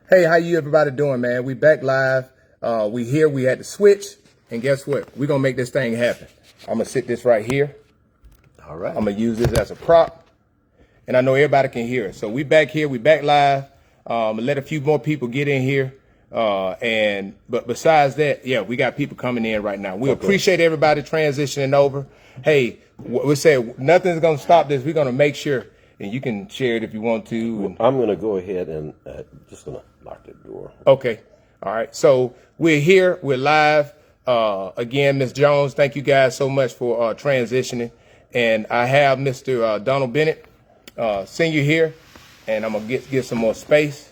Hey, how you everybody doing, man? We back live. We here. We had to switch, and guess what? We're gonna make this thing happen. I'm gonna sit this right here. All right. I'm gonna use this as a prop, and I know everybody can hear it. So we back here. We back live. Let a few more people get in here. But besides that, yeah, we got people coming in right now. We appreciate everybody transitioning over. Hey, we say nothing's gonna stop this. We're gonna make sure, and you can share it if you want to. I'm going to go ahead and just going to lock the door. Okay. All right. So we're here. We're live. Again, Ms. Jones, thank you guys so much for transitioning. And I have Mr. Donald Bennett, senior here, and I'm going to get some more space.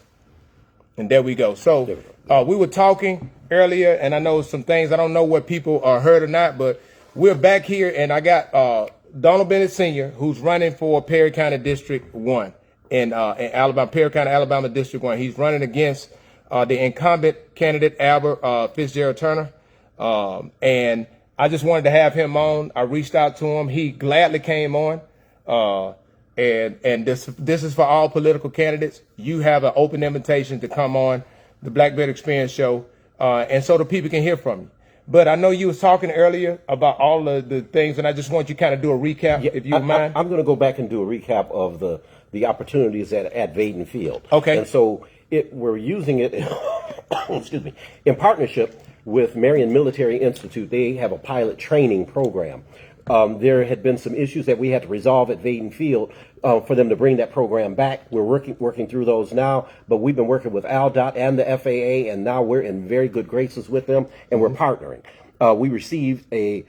And there we go. So we were talking earlier, and I know some things. I don't know what people heard or not, but we're back here, and I got Donald Bennett Sr., who's running for Perry County District 1 in Alabama, Perry County, Alabama District 1. He's running against the incumbent candidate, Albert Fitzgerald Turner. And I just wanted to have him on. I reached out to him. He gladly came on. And this is for all political candidates. You have an open invitation to come on the Black Bear Experience show, and so the people can hear from you. But I know you was talking earlier about all of the things, and I just want you to kind of do a recap, if you mind. I'm going to go back and do a recap of the opportunities at Vaden Field. Okay. And so we're using it, excuse me, in partnership with Marion Military Institute. They have a pilot training program. There had been some issues that we had to resolve at Vaden Field for them to bring that program back. We're working through those now, but we've been working with ALDOT and the FAA, and now we're in very good graces with them, and we're partnering. We received a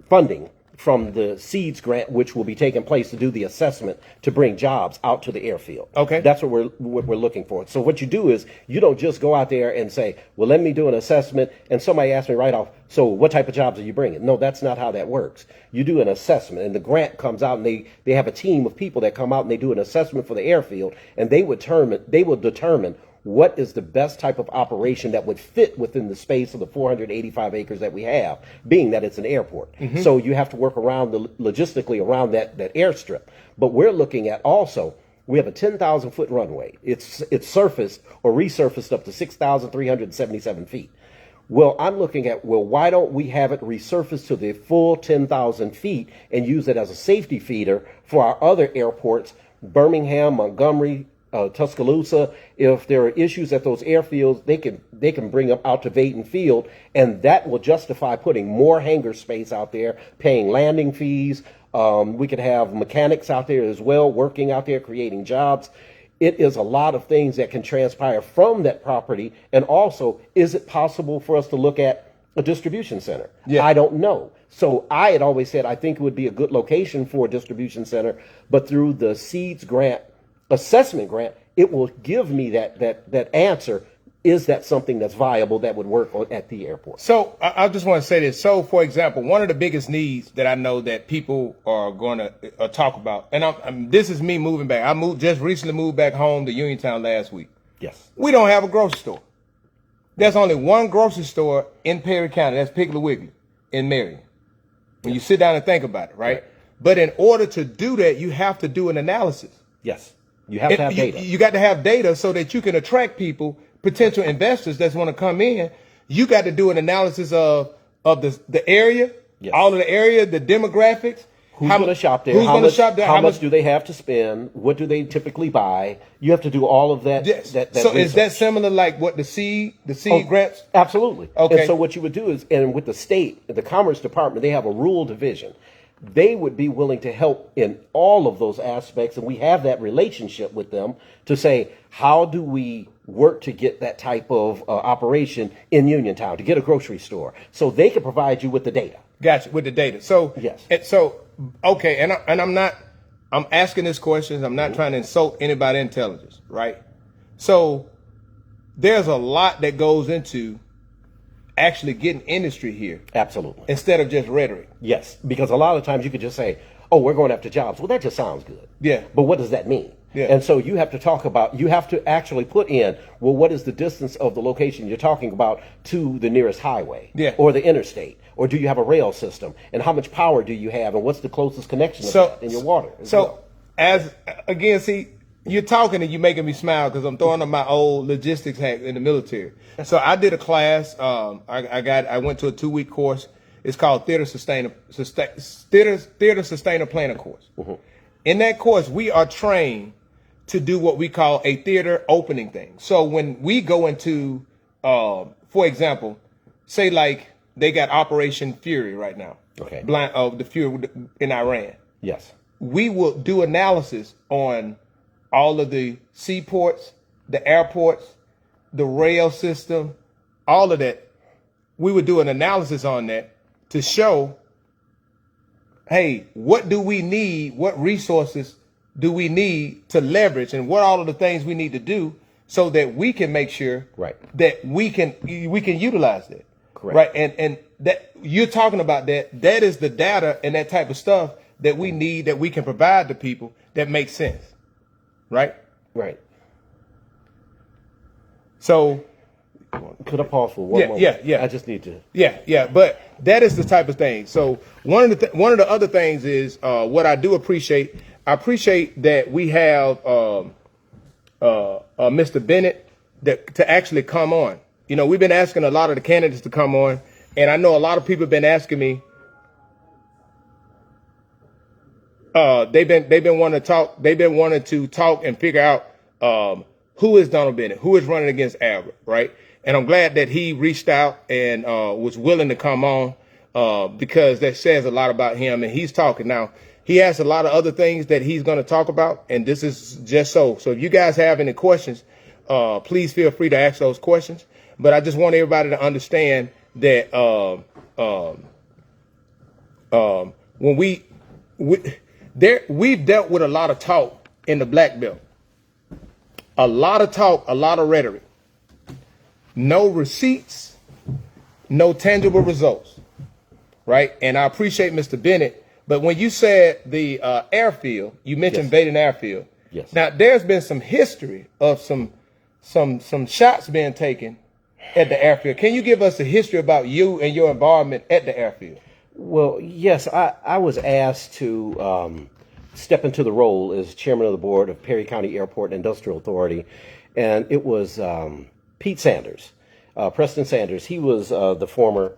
funding from the SEEDS grant, which will be taking place to do the assessment to bring jobs out to the airfield. Okay. That's what we're looking for. So what you do is you don't just go out there and say, well, let me do an assessment, and somebody asks me right off, so what type of jobs are you bringing? No, that's not how that works. You do an assessment, and the grant comes out, and they have a team of people that come out and they do an assessment for the airfield, and they will determine what is the best type of operation that would fit within the space of the 485 acres that we have, being that it's an airport. Mm-hmm. So you have to work around logistically around that airstrip. But we're looking at also, we have a 10,000-foot runway. It's surfaced or resurfaced up to 6,377 feet. Well, I'm looking at, why don't we have it resurfaced to the full 10,000 feet and use it as a safety feeder for our other airports, Birmingham, Montgomery, Tuscaloosa. If there are issues at those airfields, they can bring them out to Vaden Field, and that will justify putting more hangar space out there, paying landing fees. We could have mechanics out there as well, working out there, creating jobs. It is a lot of things that can transpire from that property. And also, is it possible for us to look at a distribution center? Yeah. I don't know. So I had always said I think it would be a good location for a distribution center, but through the SEEDS grant, assessment grant, it will give me that answer. Is that something that's viable that would work at the airport? So I just want to say this. So, for example, one of the biggest needs that I know that people are going to talk about, and this is me moving back. I just recently moved back home to Uniontown last week. Yes. We don't have a grocery store. There's only one grocery store in Perry County. That's Piggly Wiggly in Marion. When you sit down and think about it, right? But in order to do that, you have to do an analysis. Yes. You have to have data. You got to have data so that you can attract people, potential investors that want to come in. You got to do an analysis of the area, all of the area, the demographics. Who's going to shop there? Who's going to shop there? How much do they have to spend? What do they typically buy? You have to do all of that. Yes. that so research. Is that similar like what the seed grants? Absolutely. Okay. And so what you would do is, and with the state, the Commerce Department, they have a rural division. They would be willing to help in all of those aspects, and we have that relationship with them to say, how do we work to get that type of operation in Uniontown, to get a grocery store, so they can provide you with the data. Gotcha, with the data. So yes. Okay, I'm asking this question. I'm not trying to insult anybody's intelligence, right? So there's a lot that goes into actually getting industry here. Absolutely. Instead of just rhetoric. Yes, because a lot of times you could just say, oh, we're going after jobs. Well, that just sounds good. Yeah. But what does that mean? Yeah. And so you have to actually put in, well, what is the distance of the location you're talking about to the nearest highway? Yeah. Or the interstate? Or do you have a rail system? And how much power do you have? And what's the closest connection of that in your water? You're talking and you're making me smile because I'm throwing up my old logistics hat in the military. So I did a class. I went to a 2-week course. It's called Theater Sustainer Planner course. In that course, we are trained to do what we call a theater opening thing. So when we go into, for example, say like they got Operation Fury right now. Okay. The Fury in Iran. Yes. We will do analysis on all of the seaports, the airports, the rail system, all of that. We would do an analysis on that to show, hey, what do we need? What resources do we need to leverage, and what all of the things we need to do so that we can make sure that we can utilize that. Correct. Right. And that you're talking about that is the data and that type of stuff that we need, that we can provide to people that makes sense. Right? Right. So could I pause for one moment? Yeah. I just need to. Yeah. But that is the type of thing. So one of the other things is what I do appreciate. I appreciate that we have Mr. Bennett to actually come on. You know, we've been asking a lot of the candidates to come on, and I know a lot of people have been asking me. They've been wanting to talk. They've been wanting to talk and figure out who is Donald Bennett, who is running against Albert, right? And I'm glad that he reached out and was willing to come on because that says a lot about him. And he's talking now. He has a lot of other things that he's going to talk about, and this is just so. So if you guys have any questions, please feel free to ask those questions. But I just want everybody to understand that when we've dealt with a lot of talk in the black belt, a lot of talk, a lot of rhetoric, no receipts, no tangible results, right? And I appreciate Mr. Bennett. But when you said the airfield, you mentioned Baden Airfield. Yes. Now there's been some history of some shots being taken at the airfield. Can you give us a history about you and your involvement at the airfield? Well, yes, I was asked to step into the role as chairman of the board of Perry County Airport and Industrial Authority, and it was Pete Sanders, Preston Sanders. He was the former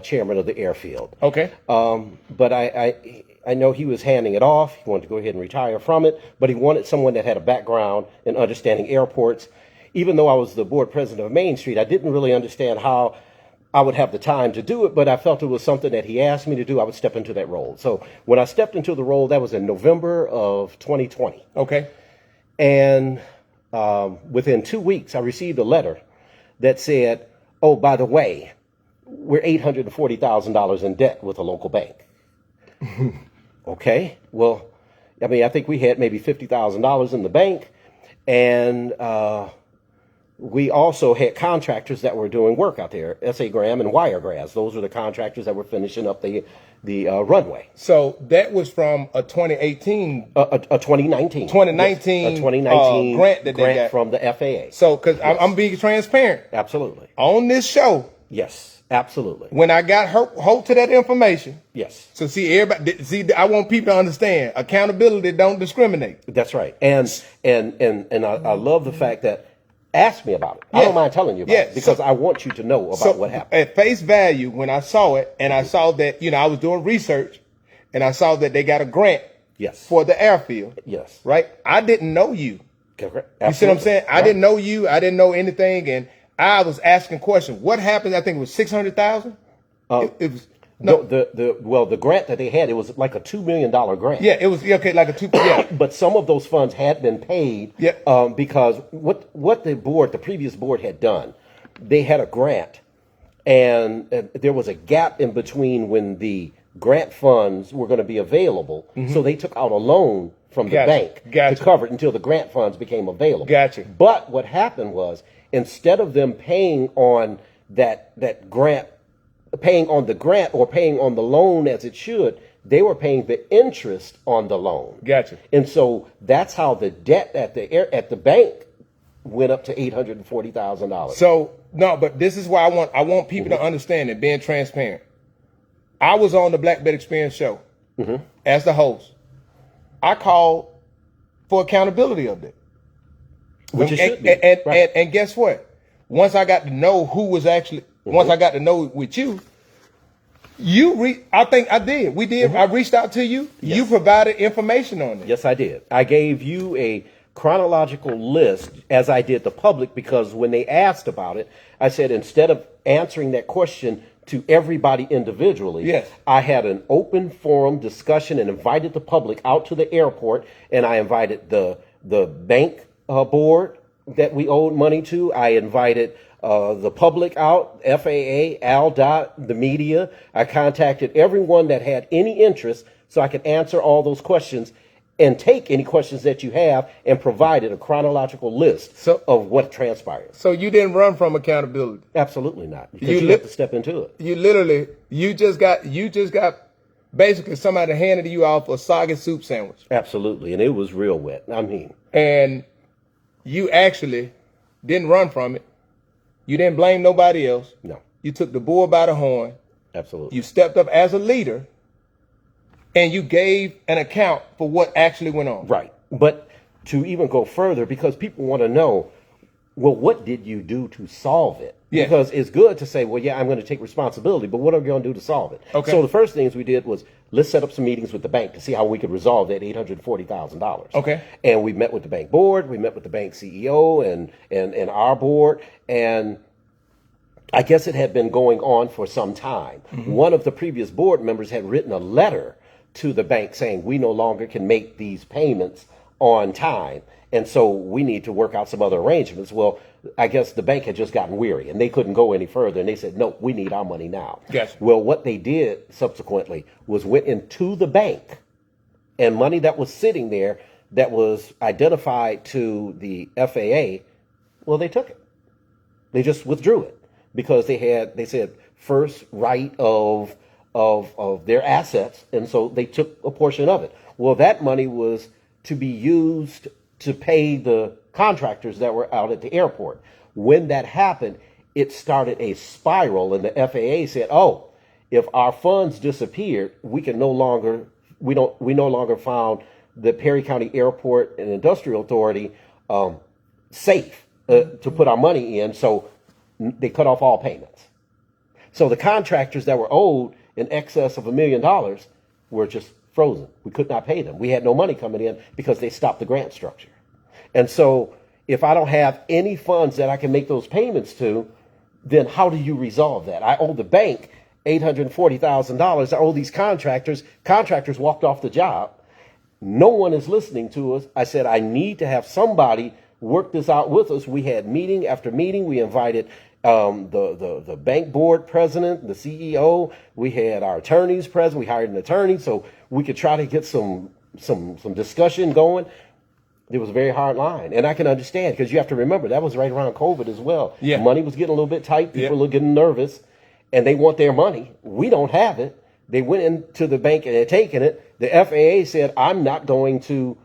chairman of the airfield. Okay. But I know he was handing it off. He wanted to go ahead and retire from it, but he wanted someone that had a background in understanding airports. Even though I was the board president of Main Street, I didn't really understand how I would have the time to do it, but I felt it was something that he asked me to do. I would step into that role. So when I stepped into the role, that was in November of 2020. Okay. And within 2 weeks, I received a letter that said, oh, by the way, we're $840,000 in debt with a local bank. Okay. Well, I mean, I think we had maybe $50,000 in the bank, and we also had contractors that were doing work out there, S.A. Graham and Wiregrass. Those were the contractors that were finishing up the runway. So that was from a 2018, a 2019, 2019, yes, a 2019 grant that they got from the FAA. So, because I'm being transparent, absolutely, on this show. Yes, absolutely. When I got hold to that information, yes. So see, I want people to understand accountability don't discriminate. That's right, and I love the fact that. Ask me about it. I don't mind telling you about it because I want you to know about what happened. At face value, when I saw it and I saw that, I was doing research and I saw that they got a grant for the airfield. Yes. Right? I didn't know you. Correct. You see what I'm saying? I didn't know you. I didn't know anything. And I was asking questions. What happened? I think it was 600,000. It was. No, the grant that they had, it was like a $2 million grant. Yeah, it was like a $2 million. But some of those funds had been paid. Yeah. Because what the previous board had done, they had a grant, and there was a gap in between when the grant funds were going to be available. Mm-hmm. So they took out a loan from the bank to cover it until the grant funds became available. Gotcha. But what happened was, instead of them paying on that grant, paying on the grant or paying on the loan as it should, they were paying the interest on the loan. Gotcha. And so that's how the debt at the bank went up to $840,000. So no, but this is why I want people to understand and being transparent. I was on the Black Belt Experience show as the host. I called for accountability of that. Which it should be. And guess what? Once I got to know who was actually, once I got to know with you, I think I did. We did. I reached out to you. Yes. You provided information on it. Yes, I did. I gave you a chronological list as I did the public, because when they asked about it, I said, instead of answering that question to everybody individually, yes, I had an open forum discussion and invited the public out to the airport, and I invited the bank board that we owed money to. I invited the public out, FAA, ALDOT, the media. I contacted everyone that had any interest so I could answer all those questions and take any questions that you have, and provided a chronological list of what transpired. So you didn't run from accountability? Absolutely not. Because you have to step into it. You just got basically somebody handed you off a soggy soup sandwich. Absolutely. And it was real wet. I mean. And you actually didn't run from it. You didn't blame nobody else. No. You took the bull by the horn. Absolutely. You stepped up as a leader, and you gave an account for what actually went on. Right. But to even go further, because people want to know, well, what did you do to solve it? Yeah. Because it's good to say, well, yeah, I'm going to take responsibility, but what are we going to do to solve it? Okay. So the first things we did was, let's set up some meetings with the bank to see how we could resolve that $840,000. Okay. And we met with the bank board, we met with the bank CEO and our board, and I guess it had been going on for some time. Mm-hmm. One of the previous board members had written a letter to the bank saying, we no longer can make these payments on time, and so we need to work out some other arrangements. Well, I guess the bank had just gotten weary and they couldn't go any further, and they said, no, we need our money now. Gotcha. Well, what they did subsequently was went into the bank, and money that was sitting there that was identified to the FAA, well, they took it. They just withdrew it because they said first right of their assets, and so they took a portion of it. Well, that money was to be used to pay the contractors that were out at the airport. When that happened, it started a spiral, and the FAA said, "Oh, if our funds disappeared, we no longer found the Perry County Airport and Industrial Authority safe to put our money in." So they cut off all payments. So the contractors that were owed in excess of $1 million were just frozen. We could not pay them. We had no money coming in because they stopped the grant structure. And so if I don't have any funds that I can make those payments to, then how do you resolve that? I owe the bank $840,000. I owe these contractors. Contractors walked off the job. No one is listening to us. I said, I need to have somebody work this out with us. We had meeting after meeting. We invited the bank board president, the CEO. We had our attorneys present. We hired an attorney so we could try to get some discussion going. It was a very hard line, and I can understand, because you have to remember that was right around COVID as well. Yeah. Money was getting a little bit tight. People were getting nervous, and they want their money. We don't have it. They went into the bank and had taken it. The FAA said, I'm not going to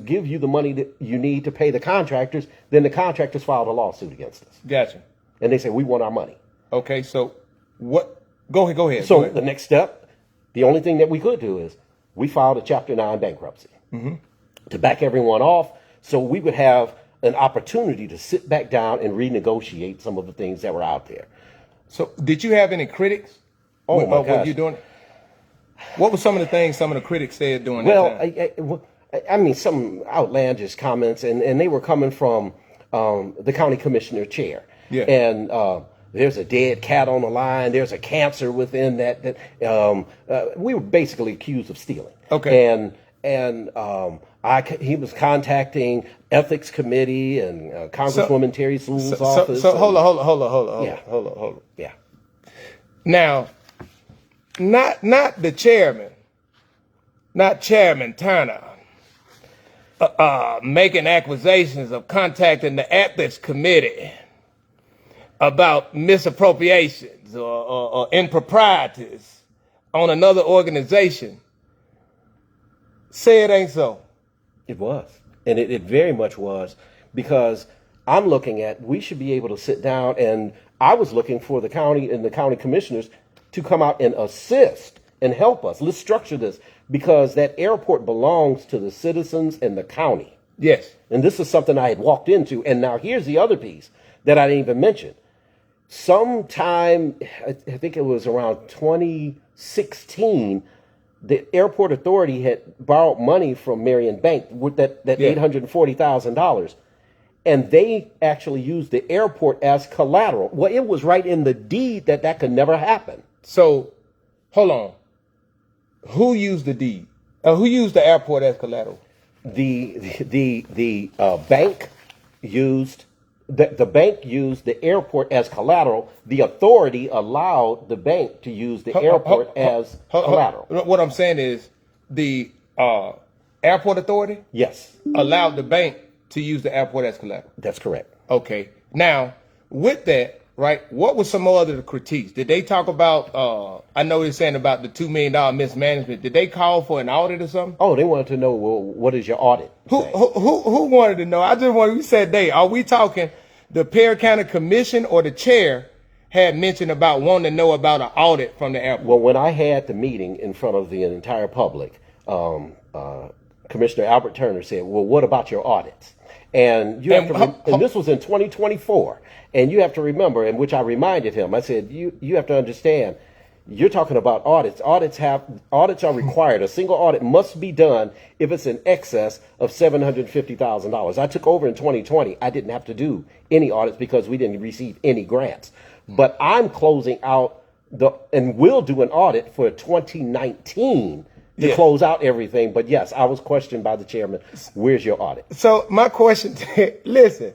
give you the money that you need to pay the contractors. Then the contractors filed a lawsuit against us. Gotcha. And they said, we want our money. Okay, so what? Go ahead. So the next step, the only thing that we could do is we filed a Chapter 9 bankruptcy to back everyone off, so we would have an opportunity to sit back down and renegotiate some of the things that were out there. So did you have any critics? Oh, my gosh. What you doing? What were some of the things some of the critics said during that time? I mean, some outlandish comments, and they were coming from the county commissioner chair. Yeah. And there's a dead cat on the line. There's a cancer within that. We were basically accused of stealing. Okay. And he was contacting ethics committee and Congresswoman Terry Sewell's office. So hold on. Yeah. Now, not the chairman, not Chairman Turner, making accusations of contacting the ethics committee about misappropriations or improprieties on another organization. Say it ain't so. It was. And it very much was, because I'm looking at, we should be able to sit down, and I was looking for the county and the county commissioners to come out and assist and help us. Let's structure this because that airport belongs to the citizens and the county. Yes. And this is something I had walked into. And now here's the other piece that I didn't even mention. Sometime, I think it was around 2016, the airport authority had borrowed money from Marion Bank with that $840,000. And they actually used the airport as collateral. Well, it was right in the deed that could never happen. So, hold on. Who used the deed? Who used the airport as collateral? The bank used the bank used the airport as collateral. The authority allowed the bank to use the airport as collateral. What I'm saying is the airport authority Yes, allowed the bank to use the airport as collateral. that's correct. Okay. Now, with that, right, what were some other critiques? Did they talk about, I know they're saying about the $2 million mismanagement. Did they call for an audit or something? Oh, they wanted to know, well, what is your audit? Who wanted to know? I just wanted, you said they. Are we talking the Perry County Commission or the chair had mentioned about wanting to know about an audit from the airport? Well, when I had the meeting in front of the entire public, Commissioner Albert Turner said, well, what about your audits? And you have to, and this was in 2024. And you have to remember, in which I reminded him, I said, you have to understand, you're talking about audits. Audits are required. A single audit must be done if it's in excess of $750,000. I took over in 2020. I didn't have to do any audits because we didn't receive any grants. But I'm closing out and will do an audit for 2019 to close out everything. But yes, I was questioned by the chairman. Where's your audit? So my question, listen.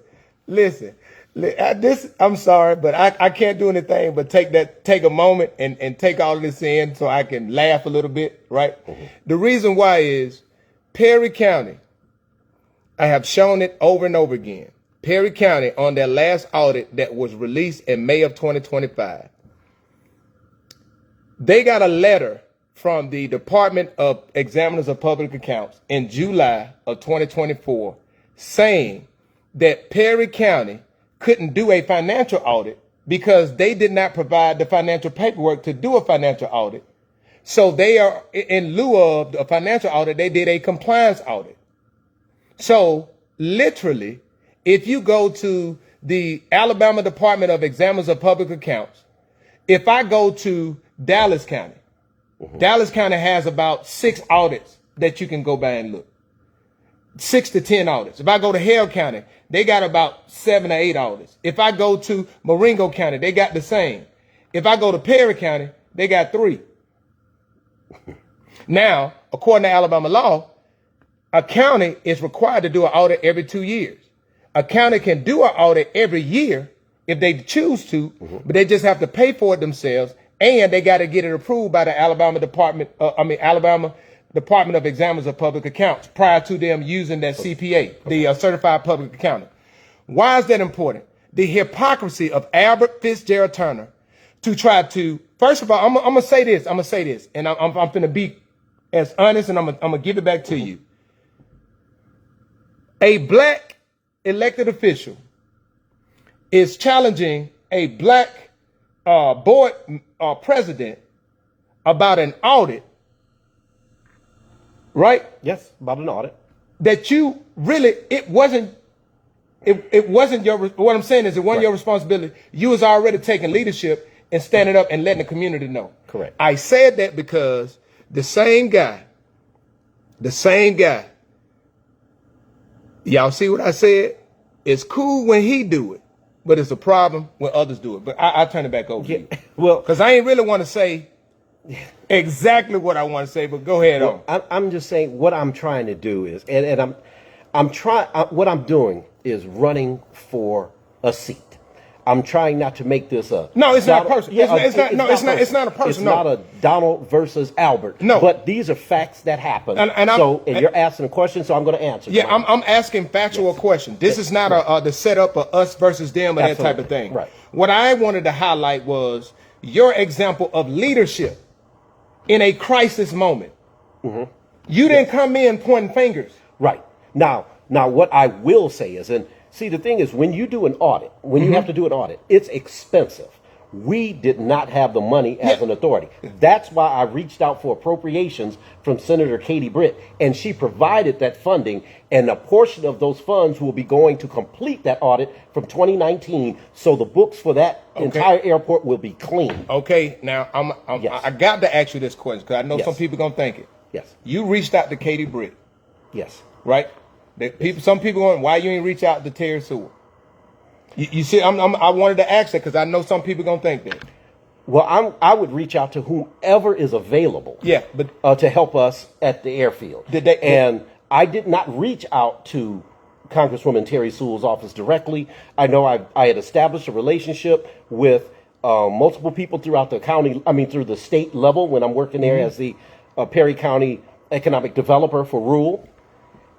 I'm sorry, but I can't do anything but take a moment and take all of this in so I can laugh a little bit, right? Mm-hmm. The reason why is Perry County, I have shown it over and over again. Perry County, on their last audit that was released in May of 2025, they got a letter from the Department of Examiners of Public Accounts in July of 2024 saying that Perry County couldn't do a financial audit because they did not provide the financial paperwork to do a financial audit. So they are, in lieu of a financial audit, they did a compliance audit. So literally, if you go to the Alabama Department of Examiners of Public Accounts, if I go to Dallas County, Dallas County has about 6 audits that you can go by and look. 6 to 10 audits. If I go to Hale County, they got about 7 or 8 audits. If I go to Marengo County, they got the same. If I go to Perry County, they got 3. Now, according to Alabama law, a county is required to do an audit every 2 years. A county can do an audit every year if they choose to, but they just have to pay for it themselves, and they got to get it approved by the Alabama Department of Examiners of Public Accounts prior to them using that CPA, the Certified Public Accountant. Why is that important? The hypocrisy of Albert Fitzgerald Turner to try to, first of all, I'm going to say this, and I'm going to be as honest, and I'm going to give it back to you. A black elected official is challenging a black board president about an audit, right? Yes, about an audit. That you really, it wasn't your, what I'm saying is it wasn't your responsibility. You was already taking leadership and standing up and letting the community know. Correct. I said that because the same guy, y'all see what I said? It's cool when he do it, but it's a problem when others do it. But I'll turn it back over to you. Well, because I ain't really want to say exactly what I want to say, but go ahead on. I'm just saying what I'm trying to do is, and I'm trying. What I'm doing is running for a seat. I'm trying not to make this a no. It's not personal. Yeah, it's not a personal. It's not a Donald versus Albert. No, but these are facts that happen. And you're asking a question, so I'm going to answer. Yeah, I'm asking factual questions. This is not the setup of us versus them or that type of thing. Right. What I wanted to highlight was your example of leadership in a crisis moment. Mm-hmm. You didn't come in pointing fingers. Right. Now, what I will say is, and see, the thing is, when you do an audit, when you have to do an audit, it's expensive. we did not have the money as an authority. That's why I reached out for appropriations from Senator Katie Britt, and she provided that funding, and a portion of those funds will be going to complete that audit from 2019, so the books for that entire airport will be clean. Okay, now I got to ask you this question because I know some people gonna think it. Yes. You reached out to Katie Britt, Yes. right? Some people going, why you ain't reach out to Terry Sewell? You see, I wanted to ask that because I know some people gonna think that. Well, I would reach out to whomever is available. Yeah, but to help us at the airfield. And I did not reach out to Congresswoman Terry Sewell's office directly. I know I had established a relationship with multiple people throughout the county. I mean, through the state level when I'm working there as the Perry County economic developer for rural.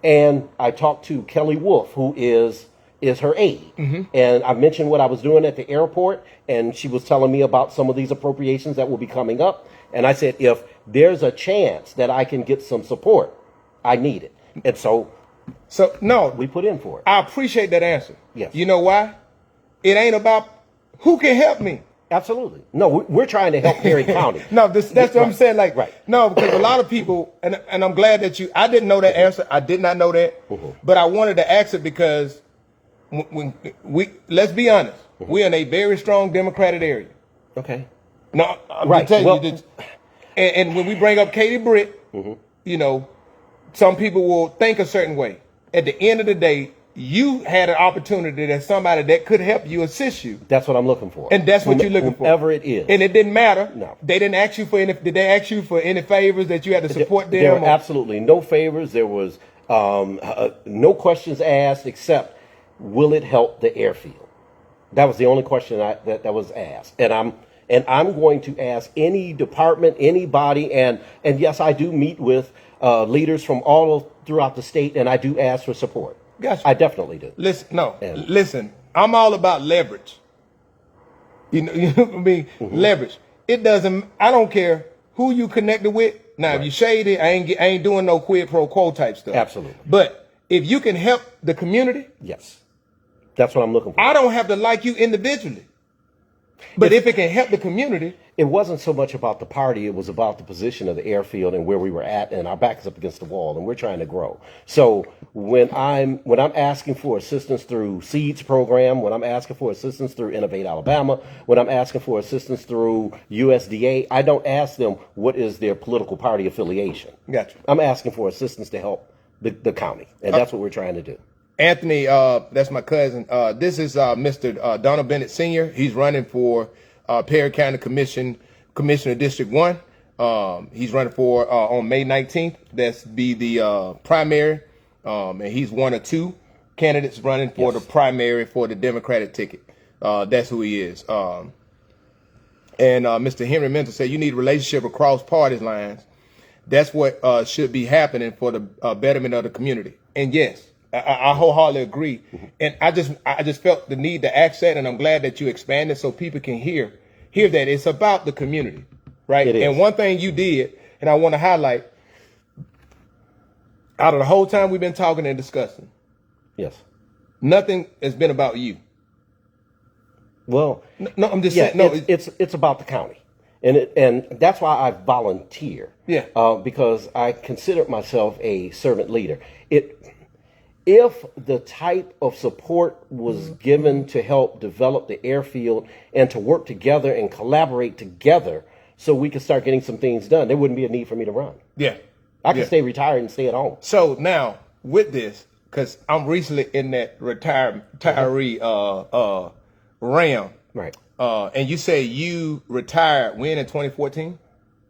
And I talked to Kelly Wolf, who is her aide. And I mentioned what I was doing at the airport, and she was telling me about some of these appropriations that will be coming up. And I said, if there's a chance that I can get some support, I need it. And so no, we put in for it. I appreciate that answer. Yes. You know why? It ain't about who can help me. Absolutely. No, we're trying to help Perry County. No, that's what I'm saying. Like, no, because a lot of people, and I'm glad that I didn't know that answer. I did not know that, but I wanted to ask it because when let's be honest, we're in a very strong Democratic area. Okay. No, I'm telling you, and when we bring up Katie Britt, you know, some people will think a certain way. At the end of the day, you had an opportunity that somebody that could help you, assist you. That's what I'm looking for. And that's what you're looking for. Whoever it is. And it didn't matter. No. They didn't ask you for any, did they ask you for any favors that you had to support them? There were absolutely no favors. There was no questions asked except, will it help the airfield? That was the only question that was asked. And I'm going to ask any department, anybody, and yes, I do meet with leaders from throughout the state, and I do ask for support. Gotcha. I definitely do. Listen, I'm all about leverage. You know what I mean? Leverage. It doesn't, I don't care who you connected with. Now, if you shady, I ain't doing no quid pro quo type stuff. Absolutely. But if you can help the community. Yes. That's what I'm looking for. I don't have to like you individually. But if it can help the community. It wasn't so much about the party. It was about the position of the airfield and where we were at, and our back is up against the wall, and we're trying to grow. So when I'm asking for assistance through SEEDS program, when I'm asking for assistance through Innovate Alabama, when I'm asking for assistance through USDA, I don't ask them what is their political party affiliation. Gotcha. I'm asking for assistance to help the county, and that's what we're trying to do. Anthony, that's my cousin. This is Mr. Donald Bennett Sr. He's running for Perry County Commissioner District 1. He's running for on May 19th. That's be the primary. And he's one of two candidates running for the primary for the Democratic ticket. That's who he is. And Mr. Henry Mentor said you need a relationship across party lines. That's what should be happening for the betterment of the community. And yes, I wholeheartedly agree. And I just felt the need to ask that, and I'm glad that you expanded so people can hear that it's about the community, right? It is. And one thing you did, and I want to highlight, out of the whole time we've been talking and discussing, yes, nothing has been about you. Well, no, I'm just saying, no, it's about the county, and that's why I volunteer. Yeah, because I consider myself a servant leader. If the type of support was given to help develop the airfield and to work together and collaborate together so we could start getting some things done, there wouldn't be a need for me to run. Yeah. I could stay retired and stay at home. So now with this, because I'm recently in that retiree realm. Right. And you say you retired when in 2014?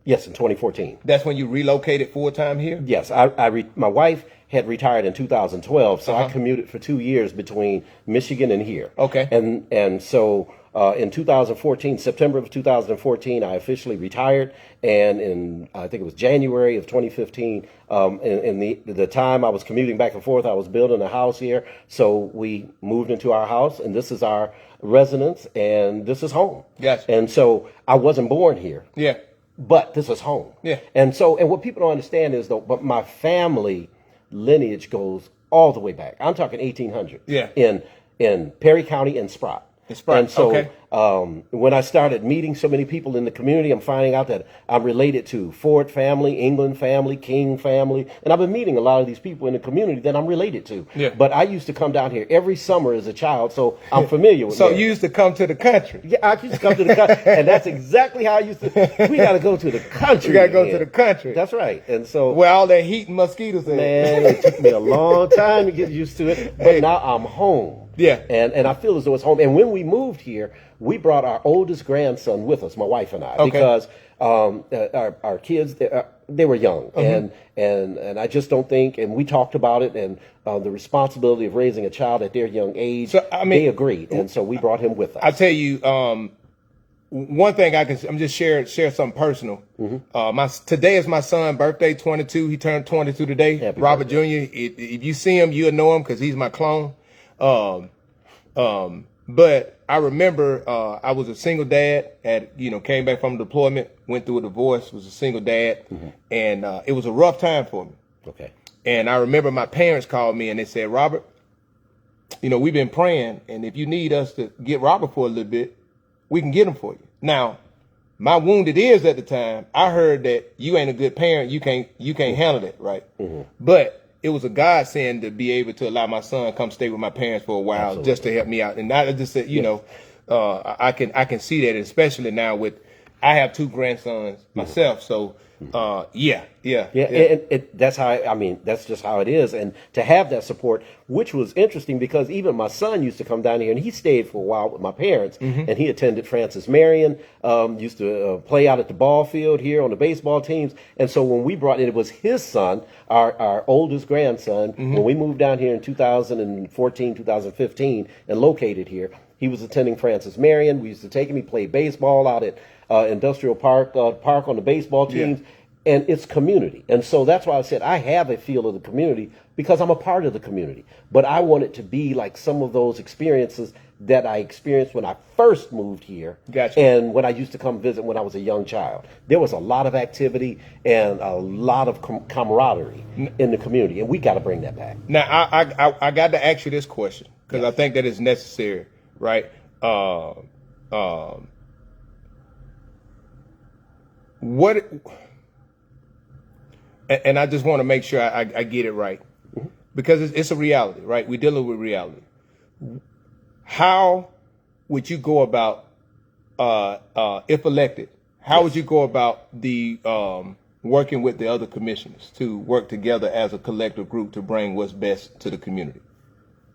Yes, in 2014. That's when you relocated full time here? Yes, my wife had retired in 2012, so I commuted for 2 years between Michigan and here. Okay. And so in 2014, September of 2014, I officially retired, and in I think it was January of 2015, in the time I was commuting back and forth, I was building a house here, so we moved into our house, and this is our residence, and this is home. Yes. And so I wasn't born here. Yeah. But this is home. Yeah. And what people don't understand is though, but my family lineage goes all the way back. I'm talking 1800s. Yeah. In Perry County and Sprott. And so When I started meeting so many people in the community, I'm finding out that I'm related to Ford family, England family, King family, and I've been meeting a lot of these people in the community that I'm related to. Yeah. But I used to come down here every summer as a child, so I'm familiar with. So you used to come to the country. Yeah, I used to come to the country, and that's exactly how I used to. We got to go to the country. We got to go to the country. That's right, and so where all that heat and mosquitoes are. man, it took me a long time to get used to it, but now I'm home. Yeah. And I feel as though it's home. And when we moved here, we brought our oldest grandson with us, my wife and I, because our kids, they were young. And I just don't think, and we talked about it, and the responsibility of raising a child at their young age, so, I mean, they agreed. And so we brought him with us. I tell you, one thing I'm just share something personal. Today is my son's birthday, 22. He turned 22 today. Happy Robert birthday. Jr. If you see him, you'll know him because he's my clone. But I remember I was a single dad. Came back from deployment, went through a divorce, was a single dad, and it was a rough time for me. Okay. And I remember my parents called me and they said, Robert, we've been praying, and if you need us to get Robert for a little bit, we can get him for you. Now, my wounded ears at the time, I heard that you ain't a good parent. You can't handle it, right? But it was a godsend to be able to allow my son to come stay with my parents for a while. Absolutely. Just to help me out. And I just said, I can see that, especially now I have 2 grandsons myself. So, yeah. And that's that's just how it is. And to have that support, which was interesting because even my son used to come down here and he stayed for a while with my parents and he attended Francis Marion, used to play out at the ball field here on the baseball teams. And so when we it was his son, our oldest grandson, when we moved down here in 2014, 2015 and located here, he was attending Francis Marion. We used to take him. He played baseball out at Industrial Park on the baseball teams. Yeah. And it's community. And so that's why I said I have a feel of the community because I'm a part of the community. But I want it to be like some of those experiences that I experienced when I first moved here. Gotcha. And when I used to come visit when I was a young child. There was a lot of activity and a lot of camaraderie in the community. And we got to bring that back. Now, I got to ask you this question because I think that is necessary, right? And I just want to make sure I get it right because it's a reality, right? We're dealing with reality. How would you go about, if elected, how would you go about the working with the other commissioners to work together as a collective group to bring what's best to the community?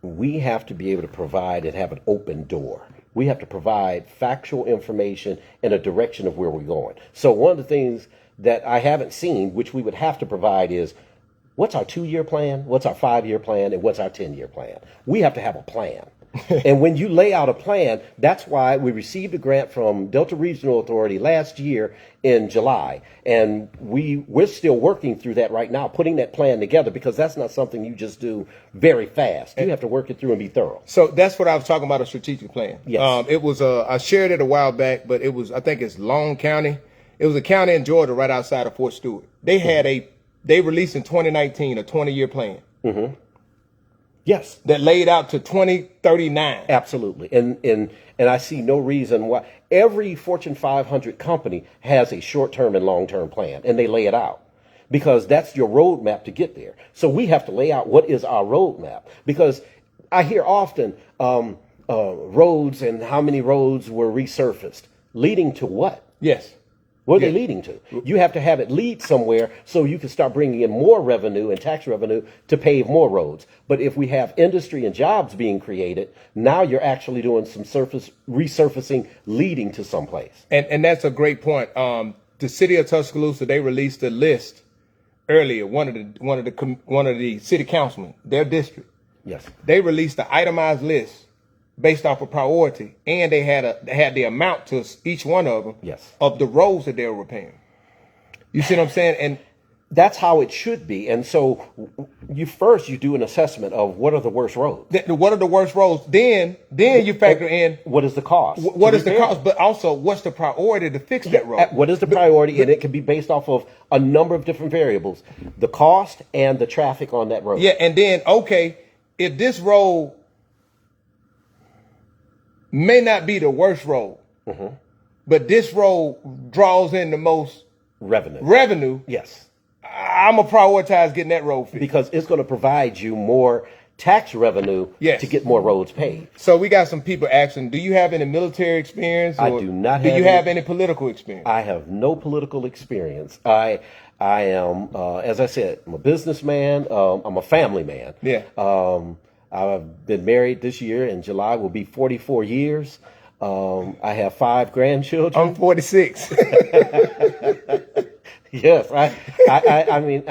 We have to be able to provide and have an open door. We have to provide factual information and a direction of where we're going. So one of the things that I haven't seen, which we would have to provide is, what's our 2-year plan, what's our 5-year plan, and what's our 10-year plan? We have to have a plan. And when you lay out a plan, that's why we received a grant from Delta Regional Authority last year in July. And we're still working through that right now, putting that plan together, because that's not something you just do very fast. You have to work it through and be thorough. So that's what I was talking about, a strategic plan. Yes. It was, I shared it a while back, but it was, I think it's Long County. It was a county in Georgia right outside of Fort Stewart. They had they released in 2019 a 20-year plan. Yes. That laid out to 2039. Absolutely. And I see no reason why. Every Fortune 500 company has a short-term and long-term plan, and they lay it out because that's your roadmap to get there. So we have to lay out what is our roadmap, because I hear often roads and how many roads were resurfaced. Leading to what? Yes. What are they leading to? You have to have it lead somewhere so you can start bringing in more revenue and tax revenue to pave more roads. But if we have industry and jobs being created, now you're actually doing some resurfacing leading to someplace. And that's a great point. The city of Tuscaloosa, they released a list earlier. One of the city councilmen, their district. Yes. They released an itemized list based off of priority, and they had the amount to each one of them. Yes. Of the roads that they were repairing. You see what I'm saying? And that's how it should be. And so you do an assessment of what are the worst roads. What are the worst roads? Then you factor in what is the cost. What is the cost? But also, what's the priority to fix that road? What is the priority? And it can be based off of a number of different variables, the cost and the traffic on that road. Yeah, and then if this road may not be the worst road, but this road draws in the most revenue. Yes. I'm going to prioritize getting that road fixed. Because it's going to provide you more tax revenue Yes. to get more roads paved. So we got some people asking, do you have any military experience? I do not Do have you any- have any political experience? I have no political experience. I am, as I said, I'm a businessman. I'm a family man. Yeah. I've been married this year in July will be 44 years. I have 5 grandchildren. I'm 46. Yes, I mean,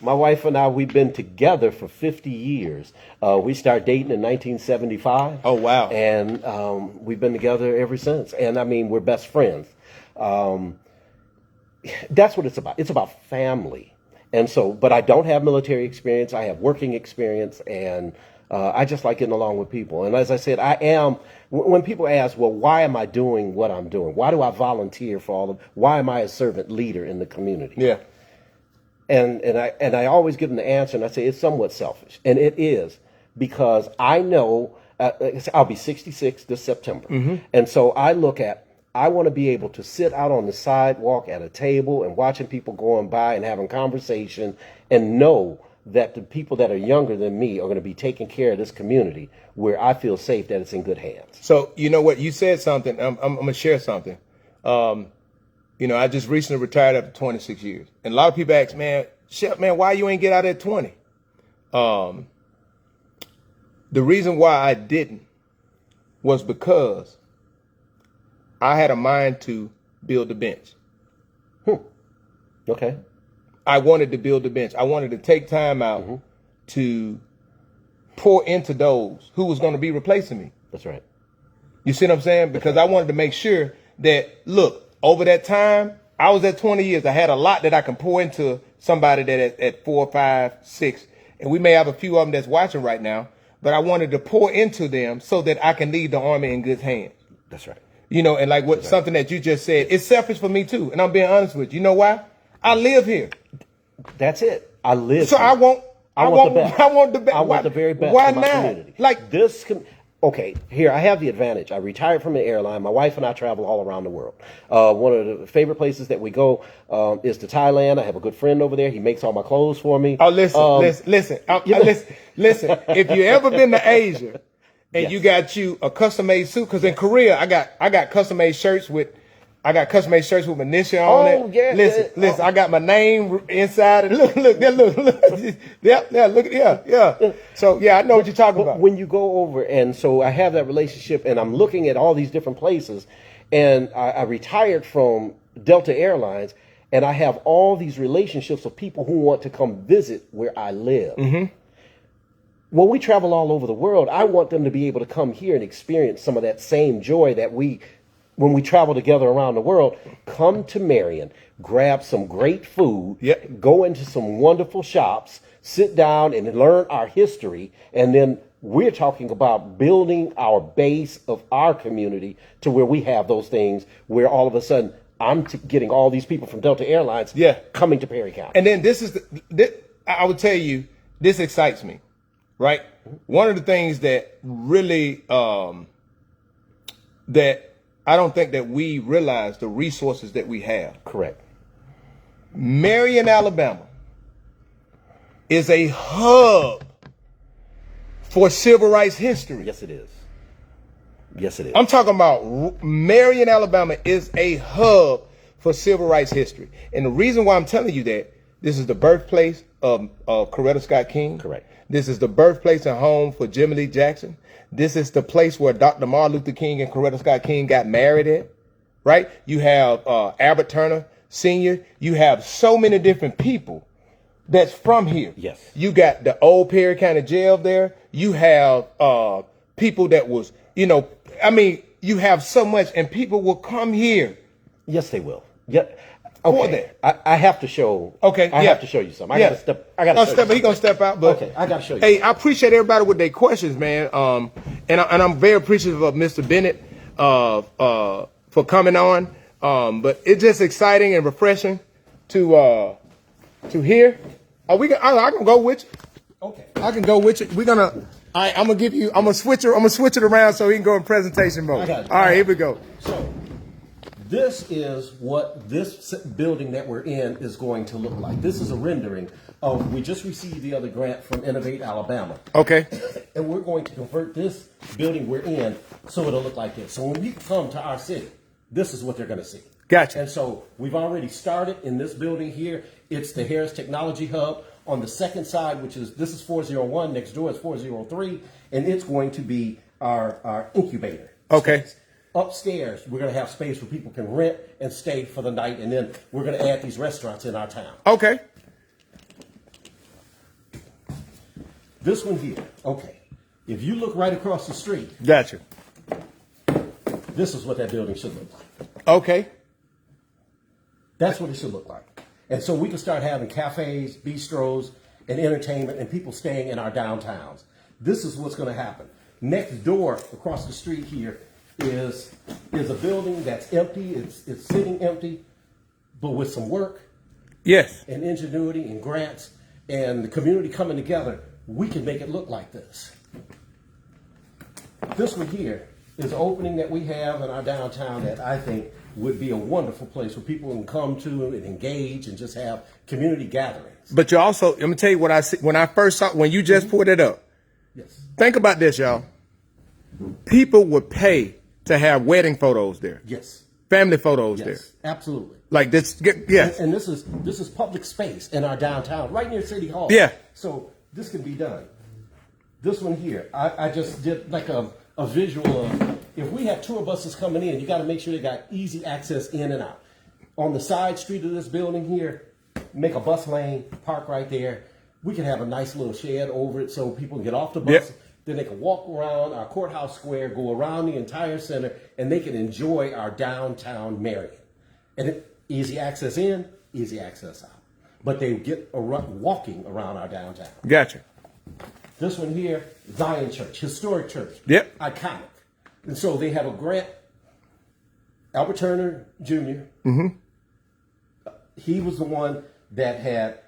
my wife and I, we've been together for 50 years. We started dating in 1975. Oh, wow. And we've been together ever since. And I mean, we're best friends. That's what it's about. It's about family. And so, but I don't have military experience. I have working experience, and I just like getting along with people. And as I said, I am, when people ask, well, why am I doing what I'm doing? Why do I volunteer for all of, why am I a servant leader in the community? Yeah. And I always give them the answer, and I say it's somewhat selfish. And it is, because I know, I'll be 66 this September. And so I look at, I want to be able to sit out on the sidewalk at a table and watching people going by and having conversation and know that the people that are younger than me are going to be taking care of this community where I feel safe that it's in good hands. So, you know what? You said something. I'm going to share something. You know, I just recently retired after 26 years. And a lot of people ask, man, Chef, man, why you ain't get out at 20? The reason why I didn't was because I had a mind to build a bench. Okay. I wanted to build a bench. I wanted to take time out to pour into those who was going to be replacing me. That's right. You see what I'm saying? Because I wanted to make sure that, look, over that time, I was at 20 years. I had a lot that I can pour into somebody that at 4, 5, 6, and we may have a few of them that's watching right now, but I wanted to pour into them so that I can leave the Army in good hands. That's right. You know, and like what something that you just said, it's selfish for me too. And I'm being honest with you. You know why? I live here. That's it. I live So here. I want the best. I want the best. I want the very best Why for my not? community. Like this. Okay, here I have the advantage. I retired from the airline. My wife and I travel all around the world. One of the favorite places that we go is to Thailand. I have a good friend over there. He makes all my clothes for me. Oh, listen. Listen. If you ever been to Asia and you got you a custom made suit, because in Korea I got custom made shirts with my initial on it. Oh, yeah. Listen. I got my name inside. And look. Yeah. So yeah, I know what you're talking about. When you go over, and so I have that relationship, and I'm looking at all these different places, and I retired from Delta Airlines, and I have all these relationships of people who want to come visit where I live. When we travel all over the world, I want them to be able to come here and experience some of that same joy that when we travel together around the world. Come to Marion, grab some great food, go into some wonderful shops, sit down and learn our history, and then we're talking about building our base of our community to where we have those things where all of a sudden I'm getting all these people from Delta Airlines coming to Perry County. And then I would tell you, this excites me, right? One of the things that really that I don't think that we realize the resources that we have. Correct. Marion, Alabama is a hub for civil rights history. Yes, it is. Yes, it is. I'm talking about Marion, Alabama is a hub for civil rights history. And the reason why I'm telling you that, this is the birthplace of Coretta Scott King. Correct. This is the birthplace and home for Jimmy Lee Jackson. This is the place where Dr. Martin Luther King and Coretta Scott King got married at, right? You have Albert Turner Sr. You have so many different people that's from here. Yes. You got the old Perry County Jail there. You have people that was, you have so much, and people will come here. Yes, they will. Yeah. Okay. I have to show. Okay. I have to show you something. I gotta step. He gonna step out, but okay. I gotta show you. Hey, I appreciate everybody with their questions, man. And I'm very appreciative of Mr. Bennett for coming on. But it's just exciting and refreshing to hear. I can go with you. Okay. I can go with you. All right, I'm gonna switch it around so he can go in presentation mode. I got it. All right, here we go. So this is what this building that we're in is going to look like. This is a rendering of, we just received the other grant from Innovate Alabama. Okay. And we're going to convert this building we're in so it'll look like this. So when we come to our city, this is what they're going to see. Gotcha. And so we've already started in this building here. It's the Harris Technology Hub. On the second side, this is 401, next door is 403, and it's going to be our incubator. Okay. Space. Upstairs, we're going to have space where people can rent and stay for the night, and then we're going to add these restaurants in our town. Okay. This one here, okay. If you look right across the street, Gotcha. this is what that building should look like. Okay. That's what it should look like. And so we can start having cafes, bistros, and entertainment, and people staying in our downtowns. This is what's going to happen. Next door, across the street here, is a building that's empty. It's sitting empty, but with some work Yes. and ingenuity and grants and the community coming together, we can make it look like this. This one here is an opening that we have in our downtown that I think would be a wonderful place where people can come to and engage and just have community gatherings. But you also, let me tell you what I see when I first saw, when you just put it up. Yes. Think about this, y'all. People would pay to have wedding photos there, Yes. family photos there. Yes. Absolutely. Like this, yes. And this is public space in our downtown, right near City Hall. Yeah. So this can be done. This one here, I just did like a visual of, if we have tour buses coming in, you got to make sure they got easy access in and out. On the side street of this building here, make a bus lane, park right there. We can have a nice little shed over it so people can get off the bus. Yep. Then they can walk around our courthouse square, go around the entire center, and they can enjoy our downtown Marion. And easy access in, easy access out. But they get walking around our downtown. Gotcha. This one here, Zion Church, historic church. Yep. Iconic. And so they have a grant. Albert Turner Jr., he was the one that had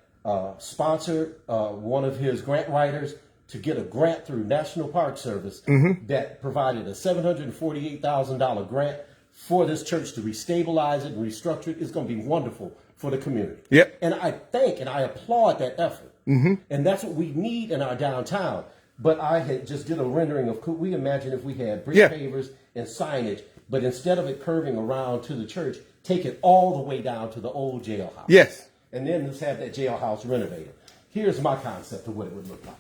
sponsored one of his grant writers to get a grant through National Park Service that provided a $748,000 grant for this church to restabilize it and restructure it. It's going to be wonderful for the community. Yep. And I thank and I applaud that effort. And that's what we need in our downtown. But I had just did a rendering of, could we imagine if we had brick pavers and signage, but instead of it curving around to the church, take it all the way down to the old jailhouse. Yes. And then let's have that jailhouse renovated. Here's my concept of what it would look like.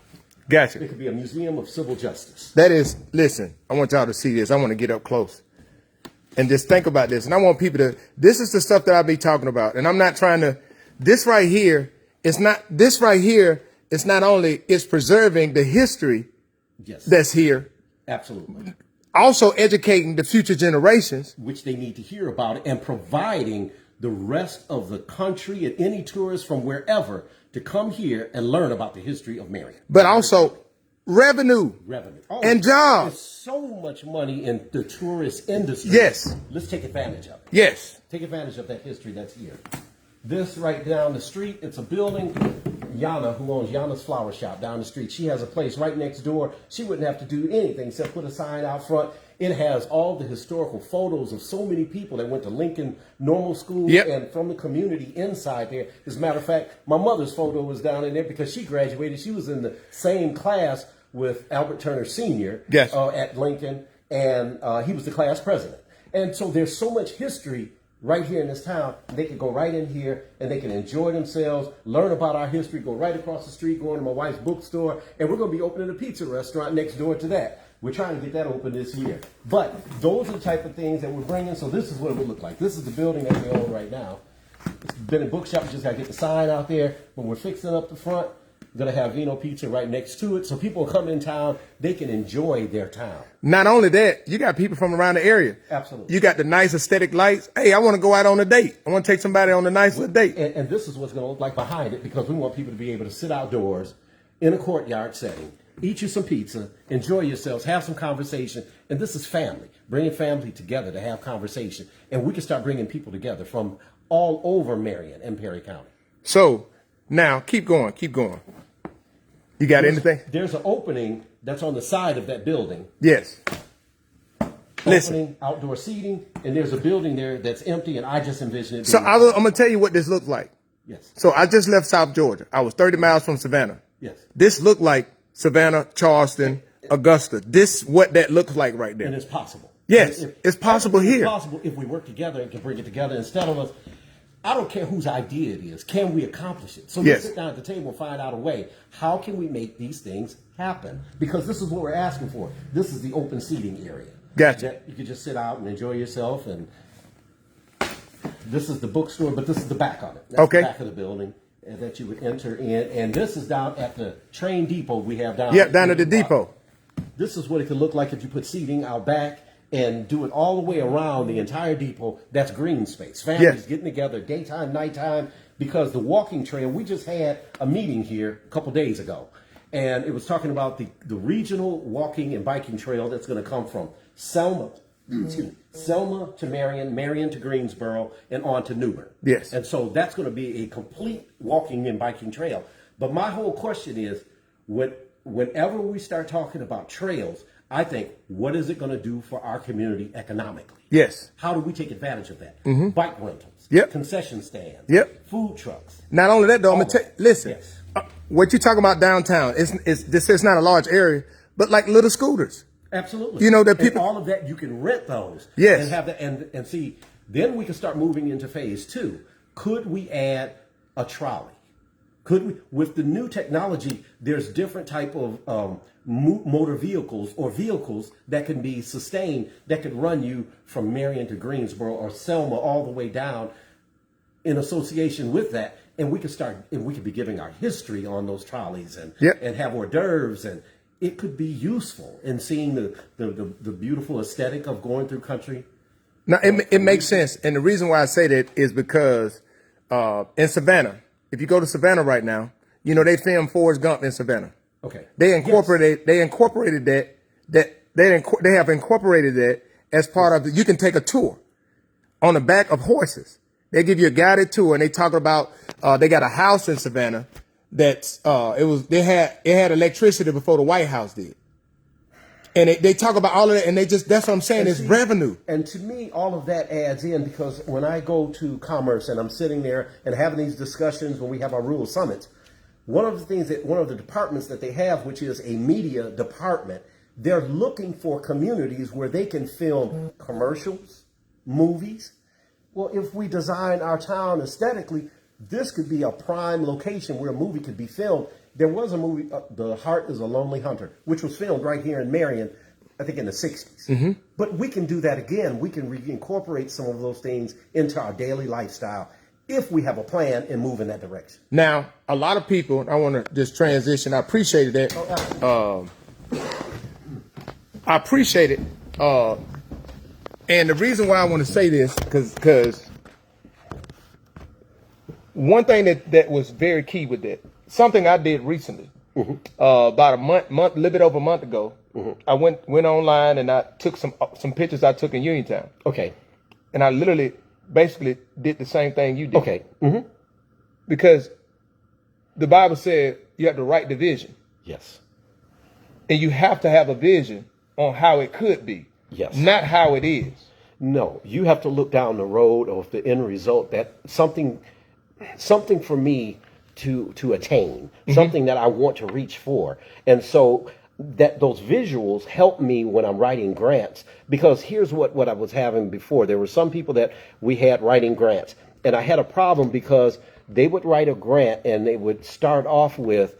Gotcha. It could be a museum of civil justice. That is, listen, I want y'all to see this. I want to get up close and just think about this. And I want people to, this is the stuff that I be talking about. And I'm not trying to, this right here, it's not only, it's preserving the history that's here. Absolutely. Also educating the future generations. Which they need to hear about it, and providing the rest of the country and any tourists from wherever to come here and learn about the history of Marion. But also revenue. Oh, and jobs. There's so much money in the tourist industry. Yes. Let's take advantage of it. Yes. Take advantage of that history that's here. This right down the street, it's a building. Yana, who owns Yana's Flower Shop down the street, she has a place right next door. She wouldn't have to do anything except put a sign out front. It has all the historical photos of so many people that went to Lincoln Normal School and from the community inside there. As a matter of fact, my mother's photo was down in there because she graduated. She was in the same class with Albert Turner Sr. At Lincoln, and he was the class president. And so there's so much history right here in this town. They can go right in here and they can enjoy themselves, learn about our history, go right across the street, go into my wife's bookstore, and we're going to be opening a pizza restaurant next door to that. We're trying to get that open this year. But those are the type of things that we're bringing. So this is what it would look like. This is the building that we own right now. It's Bennett Bookshop. We just got to get the sign out there. When we're fixing up the front, we're going to have Vino Pizza right next to it. So people come in town, they can enjoy their town. Not only that, you got people from around the area. Absolutely. You got the nice aesthetic lights. Hey, I want to go out on a date. I want to take somebody on a nice little date. And this is what's going to look like behind it, because we want people to be able to sit outdoors in a courtyard setting, eat you some pizza, enjoy yourselves, have some conversation. And this is family, bringing family together to have conversation. And we can start bringing people together from all over Marion and Perry County. So now keep going, keep going. You got anything? There's an opening that's on the side of that building. Yes. Listen. Opening, outdoor seating, and there's a building there that's empty, and I just envision it. So I'm going to tell you what this looked like. Yes. So I just left South Georgia. I was 30 miles from Savannah. Yes. This looked like Savannah, Charleston, Augusta. This what that looks like right there. And it's possible. Yes, it's possible here. It's possible if we work together and can bring it together instead of us. I don't care whose idea it is. Can we accomplish it? So Yes. let's sit down at the table and find out a way. How can we make these things happen? Because this is what we're asking for. This is the open seating area. Gotcha. That you could just sit out and enjoy yourself. And this is the bookstore, but this is the back of it. That's Okay. the back of the building that you would enter in. And this is down at the train depot we have down. Yep, down at the depot. This is what it could look like if you put seating out back and do it all the way around the entire depot. That's green space. Families Yes. getting together, daytime, nighttime, because the walking trail, we just had a meeting here a couple days ago, and it was talking about the regional walking and biking trail that's going to come from Selma to Marion, Marion to Greensboro, and on to Newbern. Yes. And so that's going to be a complete walking and biking trail. But my whole question is, whenever we start talking about trails, I think, what is it going to do for our community economically? Yes. How do we take advantage of that? Bike rentals, Yep. concession stands, Yep. food trucks. Not only that, though, I'm going to listen. Yes. What you talking about downtown? It's not a large area, but like little scooters. Absolutely. You know, that And people- all of that, you can rent those. Yes. And have that, and see, then we can start moving into phase 2. Could we add a trolley? Could we, with the new technology, there's different type of motor vehicles or vehicles that can be sustained that could run you from Marion to Greensboro or Selma all the way down in association with that. And we could start, and we could be giving our history on those trolleys and Yep. and have hors d'oeuvres, and it could be useful in seeing the beautiful aesthetic of going through country. Now, it makes sense. And the reason why I say that is because in Savannah, if you go to Savannah right now, you know, they filmed Forrest Gump in Savannah. Okay. They incorporated they have incorporated that as part of you can take a tour on the back of horses. They give you a guided tour, and they talk about they got a house in Savannah that's it had electricity before the White House did. And they talk about all of that, and that's what I'm saying, it's revenue. And to me, all of that adds in, because when I go to Commerce and I'm sitting there and having these discussions when we have our rural summits, one of the departments that they have, which is a media department, they're looking for communities where they can film commercials, movies. Well, if we design our town aesthetically, this could be a prime location where a movie could be filmed. There was a movie, The Heart is a Lonely Hunter, which was filmed right here in Marion, I think in the 60s. Mm-hmm. But we can do that again. We can reincorporate some of those things into our daily lifestyle if we have a plan and move in that direction. Now, a lot of people, I want to just transition. I appreciated that. I appreciate it. And the reason why I want to say this, because one thing that was very key with that, something I did recently, about a little bit over a month ago, I went online and I took some pictures I took in Uniontown. Okay. And I literally, basically did the same thing you did. Okay. Mm-hmm. Because the Bible said you have to write the vision. Yes. And you have to have a vision on how it could be. Yes. Not how it is. No, you have to look down the road of the end result, that something for me to attain, something that I want to reach for. And so that those visuals help me when I'm writing grants, because here's what I was having before. There were some people that we had writing grants, and I had a problem because they would write a grant and they would start off with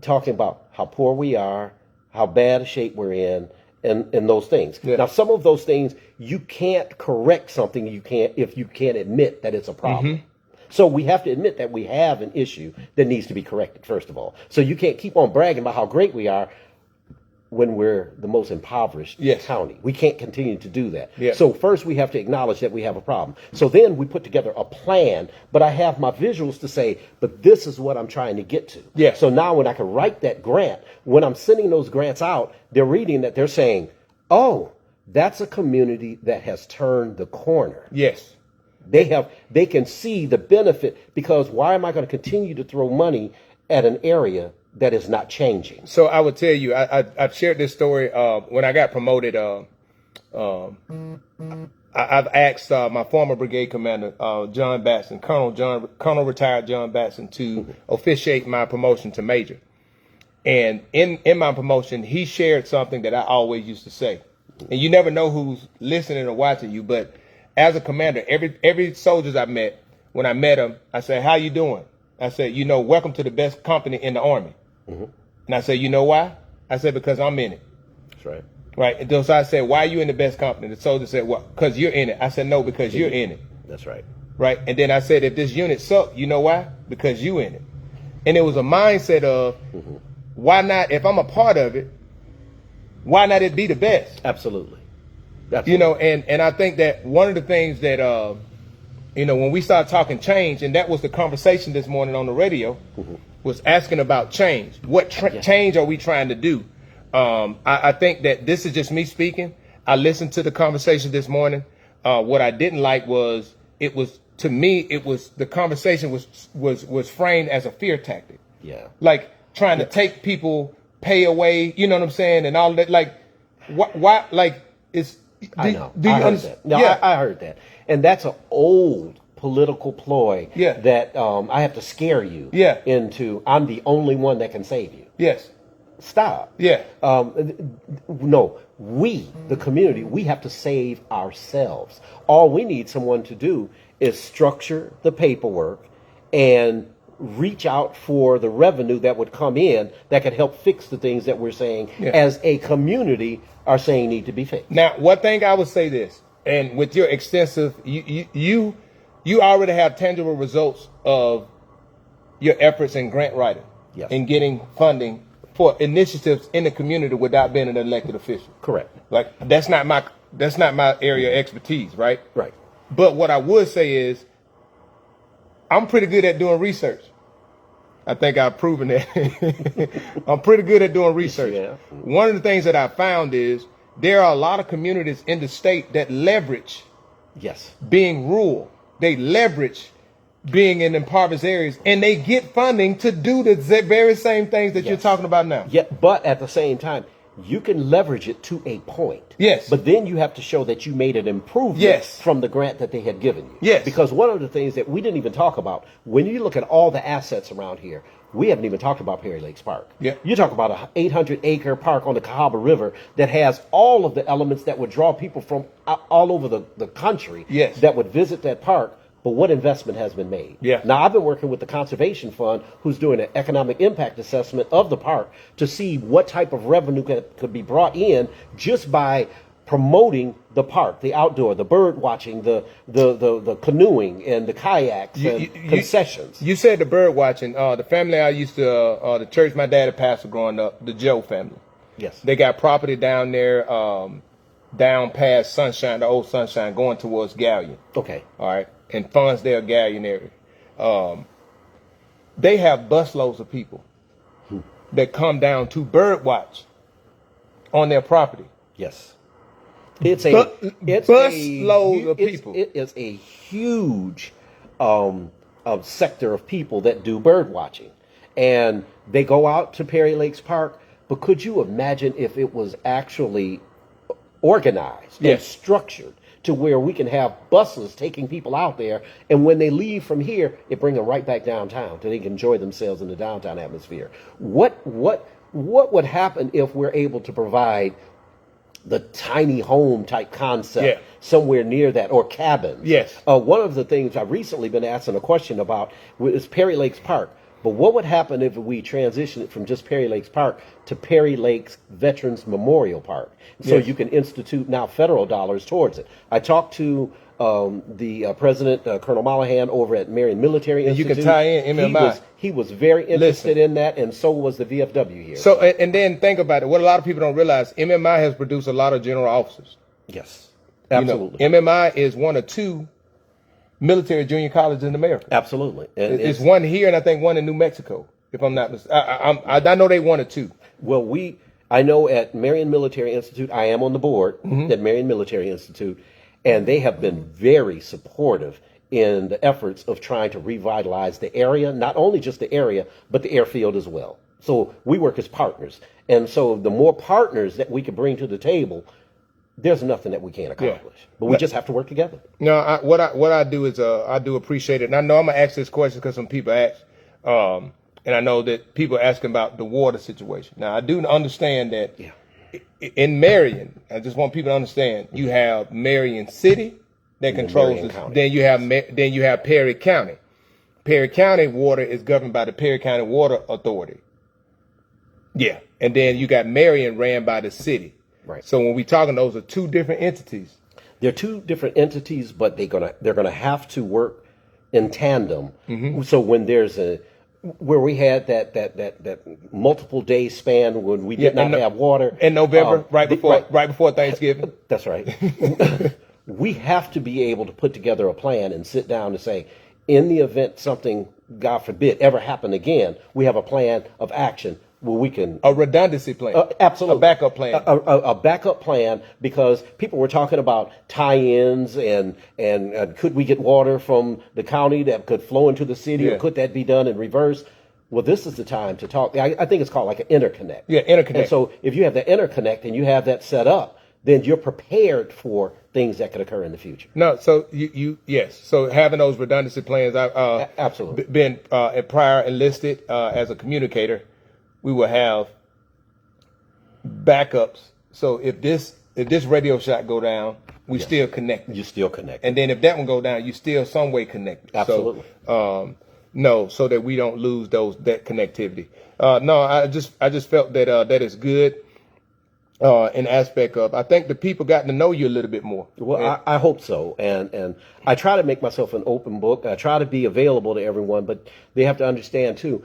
talking about how poor we are, how bad a shape we're in, and those things. Yeah. Now, some of those things, you can't correct something if you can't admit that it's a problem. Mm-hmm. So we have to admit that we have an issue that needs to be corrected, first of all. So you can't keep on bragging about how great we are when we're the most impoverished county. We can't continue to do that. Yeah. So first we have to acknowledge that we have a problem. So then we put together a plan, but I have my visuals to say, but this is what I'm trying to get to. Yeah. So now when I can write that grant, when I'm sending those grants out, they're reading that, they're saying, oh, that's a community that has turned the corner. Yes. They can see the benefit, because why am I going to continue to throw money at an area that is not changing? So I would tell you, I've shared this story when I got promoted. I've asked my former brigade commander, John Batson, Colonel retired John Batson, to officiate my promotion to major. And in my promotion, he shared something that I always used to say. And you never know who's listening or watching you, but as a commander, every soldiers I met, when I met him, I said, "How you doing?" I said, "Welcome to the best company in the Army." And I said, "You know why?" I said, "Because I'm in it." That's right. Right. And so I said, "Why are you in the best company?" The soldier said, "Well, because you're in it." I said, "No, because you're in it." That's right. Right. And then I said, "If this unit sucks, you know why? Because you in it." And it was a mindset of, why not, if I'm a part of it, why not it be the best? Absolutely. And I think that one of the things that, when we start talking change, and that was the conversation this morning on the radio, was asking about change. What change are we trying to do? I think that this is just me speaking. I listened to the conversation this morning. What I didn't like was the conversation was framed as a fear tactic. Yeah. Like trying to take people pay away, you know what I'm saying, and all that. Like, why? Like, it's. I know. I heard that. No, yeah. I heard that, and that's an old political ploy. Yeah. That I have to scare you. Yeah. Into I'm the only one that can save you. Yes. Stop. Yeah. No, we, the community, we have to save ourselves. All we need someone to do is structure the paperwork and reach out for the revenue that would come in that could help fix the things that we're saying as a community are saying need to be fixed. Now, one thing I would say this, and with your extensive, you already have tangible results of your efforts in grant writing and getting funding for initiatives in the community without being an elected official. Correct. Like that's not my area of expertise, right? Right. But what I would say is I'm pretty good at doing research. I think I've proven that. I'm pretty good at doing research. Yeah. One of the things that I found is there are a lot of communities in the state that leverage being rural. They leverage being in impoverished areas, and they get funding to do the very same things that you're talking about now. Yeah, but at the same time, you can leverage it to a point. Yes. But then you have to show that you made an improvement from the grant that they had given you. Yes. Because one of the things that we didn't even talk about, when you look at all the assets around here, we haven't even talked about Perry Lakes Park. Yeah. You talk about an 800-acre park on the Cahaba River that has all of the elements that would draw people from all over the country that would visit that park. But what investment has been made? Yeah. Now, I've been working with the Conservation Fund, who's doing an economic impact assessment of the park to see what type of revenue could be brought in just by promoting the park, the outdoor, the bird watching, the canoeing and the kayaks and concessions. You said the bird watching. The family I used to, the church my dad had pastored growing up, the Joe family. Yes. They got property down there, down past Sunshine, the old Sunshine, going towards Galleon. Okay. All right. In Fonsdale, Galleon area. They have busloads of people that come down to bird watch on their property. Yes. It's a busload of people. It is a huge sector of people that do bird watching. And they go out to Perry Lakes Park. But could you imagine if it was actually organized and structured to where we can have buses taking people out there, and when they leave from here, it brings them right back downtown so they can enjoy themselves in the downtown atmosphere? What would happen if we're able to provide the tiny home type concept somewhere near that, or cabins? Yes. One of the things I've recently been asking a question about is Perry Lakes Park. But what would happen if we transition it from just Perry Lakes Park to Perry Lakes Veterans Memorial Park? So you can institute now federal dollars towards it. I talked to the president, Colonel Mollahan, over at Marion Military Institute. You can tie in MMI. He was very interested in that, and so was the VFW here. So, and then think about it. What a lot of people don't realize, MMI has produced a lot of general officers. Yes, absolutely. MMI is one of two military junior colleges in America. Absolutely. And it's one here, and I think one in New Mexico, if I'm not mistaken. I know they one or two. Well, I know at Marion Military Institute, I am on the board at Marion Military Institute, and they have been very supportive in the efforts of trying to revitalize the area, not only just the area, but the airfield as well. So we work as partners. And so the more partners that we can bring to the table, there's nothing that we can't accomplish. But we just have to work together. No, what I do is I do appreciate it. And I know I'm going to ask this question because some people ask. And I know that people are asking about the water situation. Now, I do understand that in Marion, I just want people to understand, you have Marion City that controls this. Then you have Perry County. Perry County water is governed by the Perry County Water Authority. Yeah. And then you got Marion ran by the city. Right. So when we talking, those are two different entities. They're two different entities, but they're gonna have to work in tandem. So when there's where we had that multiple day span when we did not have water in November, right before Thanksgiving. That's right. We have to be able to put together a plan and sit down and say, in the event something, God forbid, ever happen again, we have a plan of action where we can... A redundancy plan. Absolutely. A backup plan. A backup plan, because people were talking about tie-ins and could we get water from the county that could flow into the city, or could that be done in reverse? Well, this is the time to talk. I think it's called like an interconnect. Yeah, interconnect. And so if you have the interconnect and you have that set up, then you're prepared for things that could occur in the future. No, so yes. So having those redundancy plans, I've absolutely been prior enlisted as a communicator. We will have backups. So if this Radio Shack go down, we still connected. You still connected. And then if that one go down, you still some way connected. Absolutely. So, no, so that we don't lose that connectivity. No, I just felt that that is good. An aspect of, I think the people got to know you a little bit more. Well, I hope so. And I try to make myself an open book. I try to be available to everyone, but they have to understand too.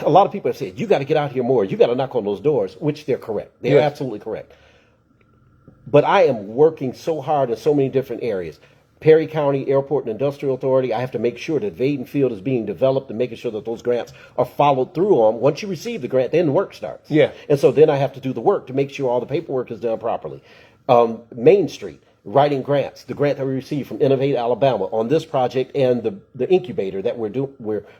A lot of people have said, you got to get out here more. You got to knock on those doors, which they're correct. They're absolutely correct. But I am working so hard in so many different areas. Perry County Airport and Industrial Authority, I have to make sure that Vaden Field is being developed and making sure that those grants are followed through on. Once you receive the grant, then the work starts. Yeah. And so then I have to do the work to make sure all the paperwork is done properly. Main Street, writing grants, the grant that we received from Innovate Alabama on this project and the incubator that we're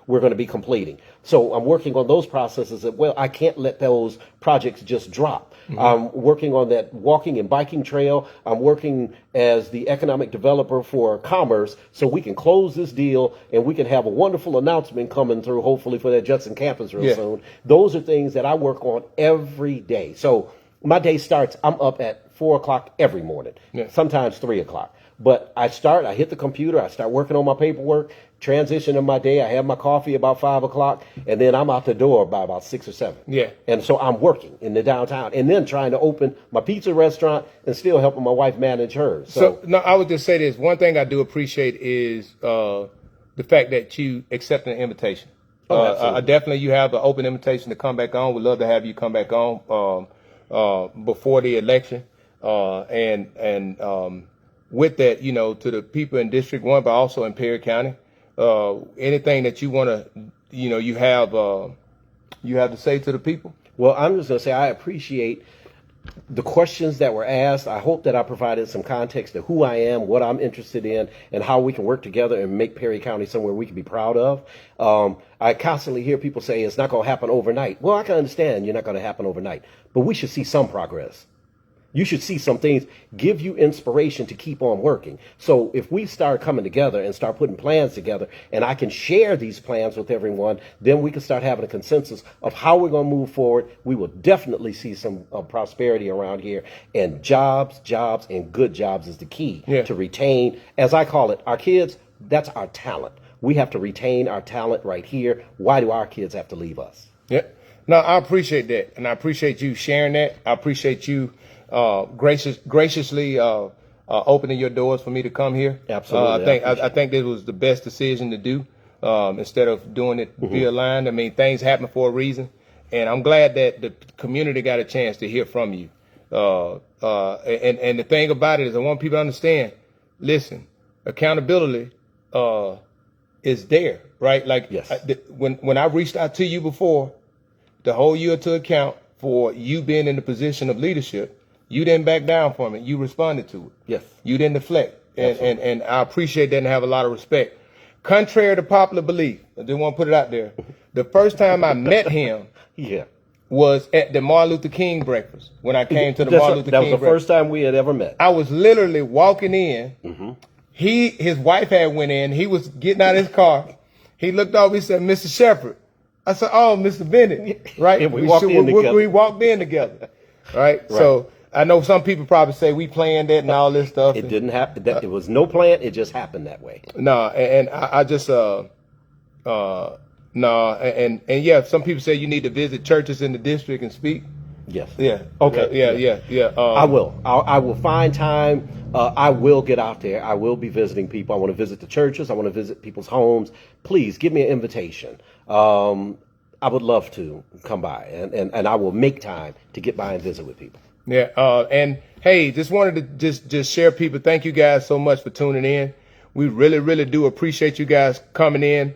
going to be completing. So I'm working on those processes as well. I can't let those projects just drop. I'm working on that walking and biking trail. I'm working as the economic developer for commerce so we can close this deal and we can have a wonderful announcement coming through, hopefully, for that Judson campus real soon. Those are things that I work on every day. So my day starts, I'm up at 4 o'clock every morning, sometimes 3 o'clock. But I hit the computer, I start working on my paperwork, transition in my day, I have my coffee about 5 o'clock, and then I'm out the door by about 6 or 7. Yeah. And so I'm working in the downtown and then trying to open my pizza restaurant and still helping my wife manage hers. So no, I would just say this. One thing I do appreciate is the fact that you accept an invitation. Definitely you have an open invitation to come back on. We'd love to have you come back on before the election. With that, to the people in District 1, but also in Perry County, anything that you want to, you have to say to the people? Well, I'm just going to say I appreciate the questions that were asked. I hope that I provided some context to who I am, what I'm interested in, and how we can work together and make Perry County somewhere we can be proud of. I constantly hear people say it's not going to happen overnight. Well, I can understand you're not going to happen overnight, but we should see some progress. You should see some things give you inspiration to keep on working. So if we start coming together and start putting plans together, and I can share these plans with everyone, then we can start having a consensus of how we're going to move forward. We will definitely see some prosperity around here. And jobs, and good jobs is the key to retain, as I call it, our kids. That's our talent. We have to retain our talent right here. Why do our kids have to leave us? Yeah. No, I appreciate that. And I appreciate you sharing that. I appreciate you graciously opening your doors for me to come here. Absolutely. I think this was the best decision to do instead of doing it via line. I mean, things happen for a reason, and I'm glad that the community got a chance to hear from you. And the thing about it is, I want people to understand. Listen, accountability is there, right? Like when I reached out to you before, to hold you to account for you being in the position of leadership. You didn't back down from it. You responded to it. Yes. You didn't deflect. And I appreciate that and have a lot of respect. Contrary to popular belief, I didn't want to put it out there. The first time I met him, Yeah. was at the Martin Luther King breakfast when I came to the Martin Luther That King was the breakfast. first time we had ever met. I was literally walking in. His wife had went in. He was getting out of his car. He looked over. He said, "Mr. Shepherd." I said, "Oh, Mr. Bennett." Right? And we walked in together. We walked in together. Right? So I know some people probably say we planned that and all this stuff. It didn't happen. It was no plan. It just happened that way. No, and I just no, and yeah, some people say you need to visit churches in the district and speak. Yes. Yeah. Okay. Yeah. I will. I will find time. I will get out there. I will be visiting people. I want to visit the churches. I want to visit people's homes. Please give me an invitation. I would love to come by, and I will make time to get by and visit with people. Yeah. And hey, just wanted to just share people. Thank you guys so much for tuning in. We really, really do appreciate you guys coming in.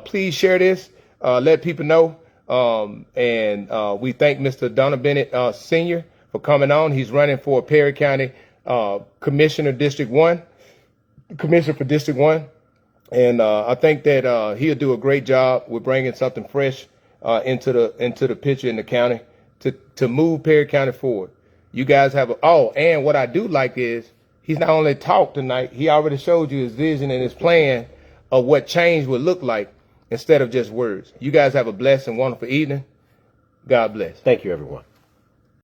Please share this. Let people know. And we thank Mr. Donald Bennett, Sr. for coming on. He's running for Perry County Commissioner District 1, Commissioner for District 1. And I think that he'll do a great job with bringing something fresh into the picture in the county to move Perry County forward. You guys have and what I do like is he's not only talked tonight, he already showed you his vision and his plan of what change would look like instead of just words. You guys have a blessed and wonderful evening. God bless. Thank you, everyone.